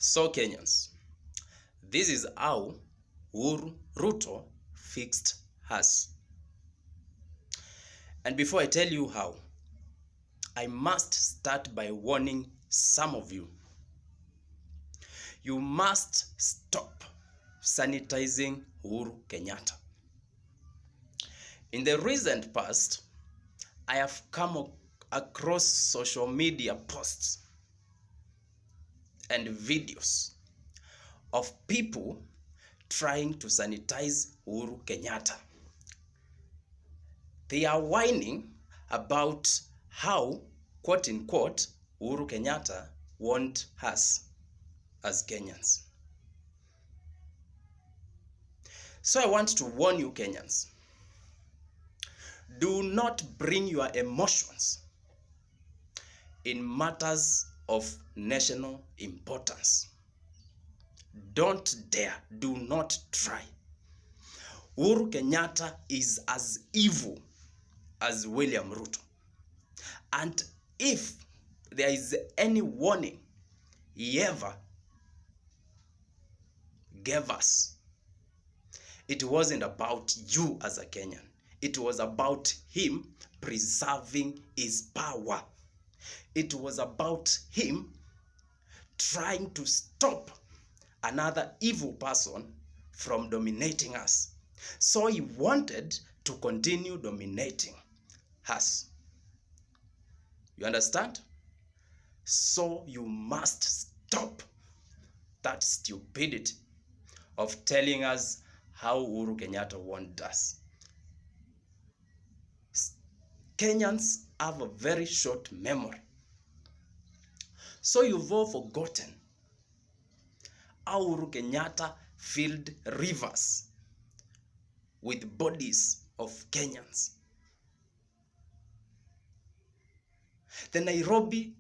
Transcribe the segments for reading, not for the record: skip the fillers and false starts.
So Kenyans, this is how Uhuru Ruto fixed us. And before I tell you how, I must start by warning some of you. You must stop sanitizing Uhuru Kenyatta. In the recent past, I have come across social media posts and videos of people trying to sanitize Uhuru Kenyatta. They are whining about how, quote unquote, Uhuru Kenyatta want us as Kenyans. So I want to warn you Kenyans, do not bring your emotions in matters of national importance. Don't dare, do not try. Uhuru Kenyatta is as evil as William Ruto. And if there is any warning he ever gave us, it wasn't about you as a Kenyan. It was about him preserving his power. It was about him trying to stop another evil person from dominating us. So he wanted to continue dominating us. You understand? So you must stop that stupidity of telling us how Uhuru Kenyatta wants us. Kenyans have a very short memory. So you've all forgotten how Uhuru Kenyatta filled rivers with bodies of Kenyans. The Nairobi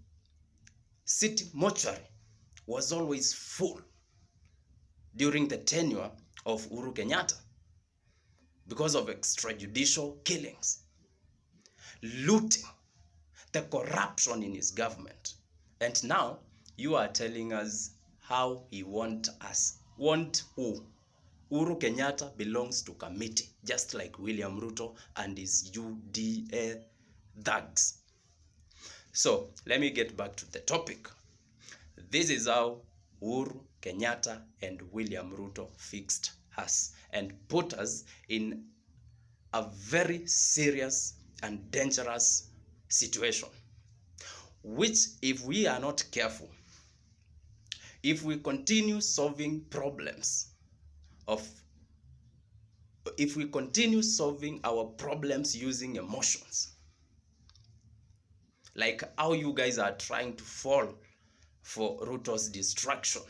city mortuary was always full during the tenure of Uhuru Kenyatta because of extrajudicial killings, looting, the corruption in his government. And now you are telling us how he wants us. Want who? Uhuru Kenyatta belongs to Kamiti, just like William Ruto and his UDA thugs. So let me get back to the topic. This is how Uhuru Kenyatta and William Ruto fixed us and put us in a very serious and dangerous situation, which if we are not careful, if we continue solving our problems using emotions, like how you guys are trying to fall for Ruto's destruction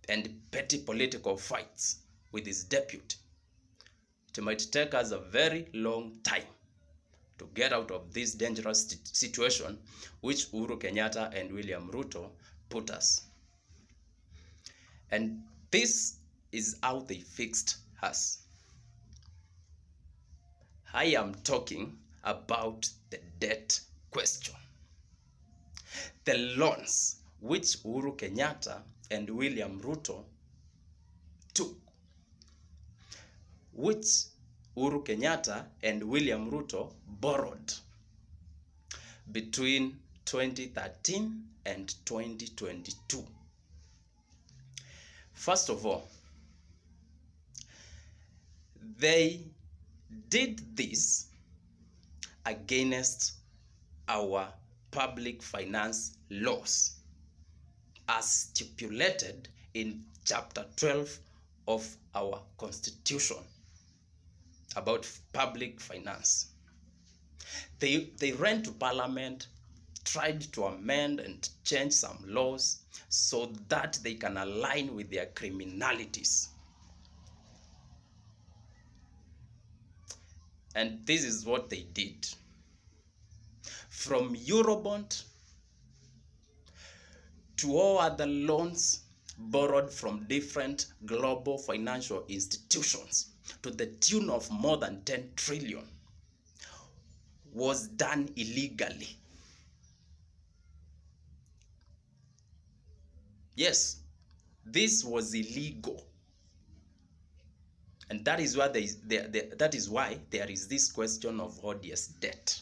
and petty political fights with his deputy, it might take us a very long time to get out of this dangerous situation which Uhuru Kenyatta and William Ruto put us. And this is how they fixed us. I am talking about the debt question. The loans which Uhuru Kenyatta and William Ruto took, which Uhuru Kenyatta and William Ruto borrowed between 2013 and 2022. First of all, they did this against our public finance laws as stipulated in chapter 12 of our constitution about public finance. They ran to parliament, tried to amend and change some laws so that they can align with their criminalities. And this is what they did. From Eurobond to all other loans borrowed from different global financial institutions to the tune of more than 10 trillion was done illegally. Yes, this was illegal. And that is why there is this question of odious debt.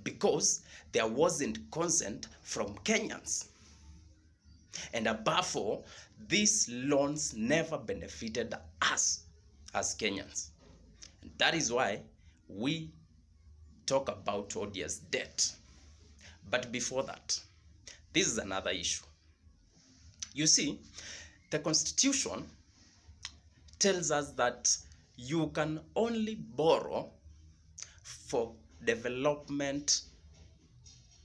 Because there wasn't consent from Kenyans. And above all, these loans never benefited us as Kenyans. And that is why we talk about odious debt. But before that, this is another issue. You see, the Constitution tells us that you can only borrow for development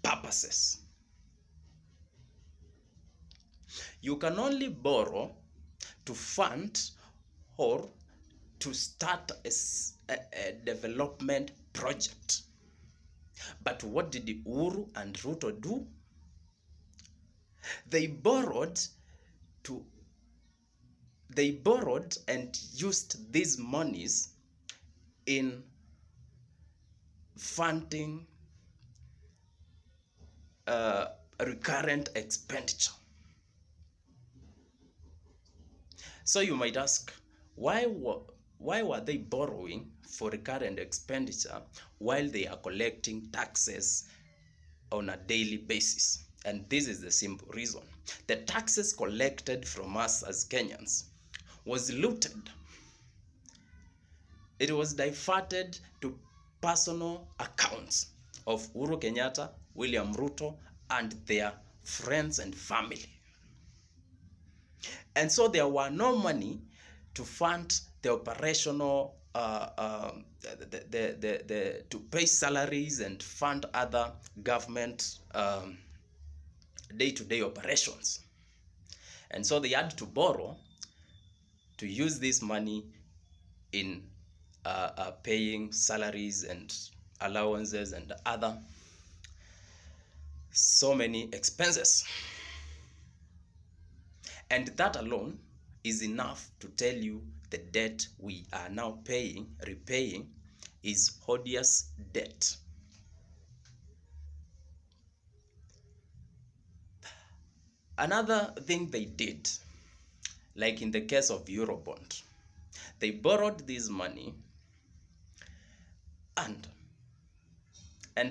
purposes. You can only borrow to fund or to start a development project. But what did Uhuru and Ruto do? They borrowed and used these monies in funding recurrent expenditure. So you might ask, why were they borrowing for recurrent expenditure while they are collecting taxes on a daily basis? And this is the simple reason. The taxes collected from us as Kenyans was looted. It was diverted to personal accounts of Uhuru Kenyatta, William Ruto, and their friends and family. And so there were no money to fund the operational, to pay salaries and fund other government day-to-day operations. And so they had to borrow to use this money in paying salaries and allowances and other so many expenses. And that alone is enough to tell you the debt we are now repaying is odious debt. Another thing they did, like in the case of Eurobond, they borrowed this money and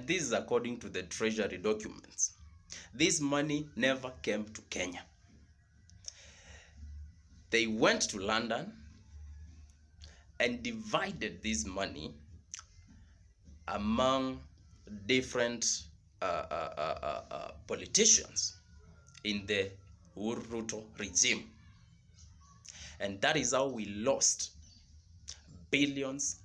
this is according to the treasury documents. This money never came to Kenya. They went to London and divided this money among different politicians in the Uhuru Ruto regime. And that is how we lost billions,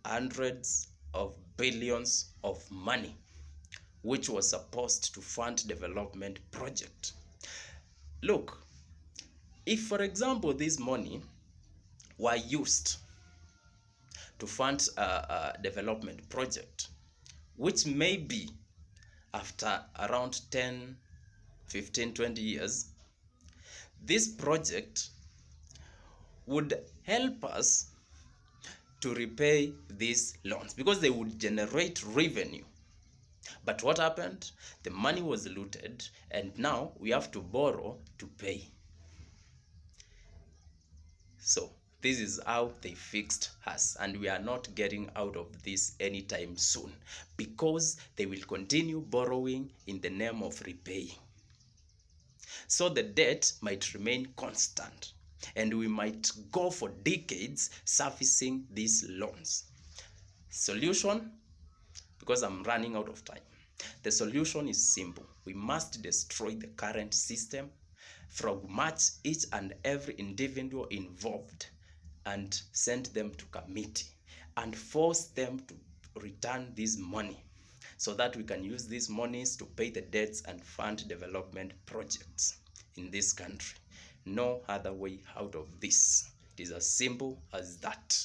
hundreds of billions of money, which was supposed to fund development project. Look, if for example this money were used to fund a development project, which may be after around 10, 15, 20 years, this project would help us to repay these loans because they would generate revenue. But what happened? The money was looted and now we have to borrow to pay. So this is how they fixed us, and we are not getting out of this anytime soon because they will continue borrowing in the name of repaying. So the debt might remain constant and we might go for decades servicing these loans. Solution, because I'm running out of time. The solution is simple. We must destroy the current system, fragment each and every individual involved and send them to Kamiti and force them to return this money so that we can use these monies to pay the debts and fund development projects in this country. No other way out of this. It is as simple as that.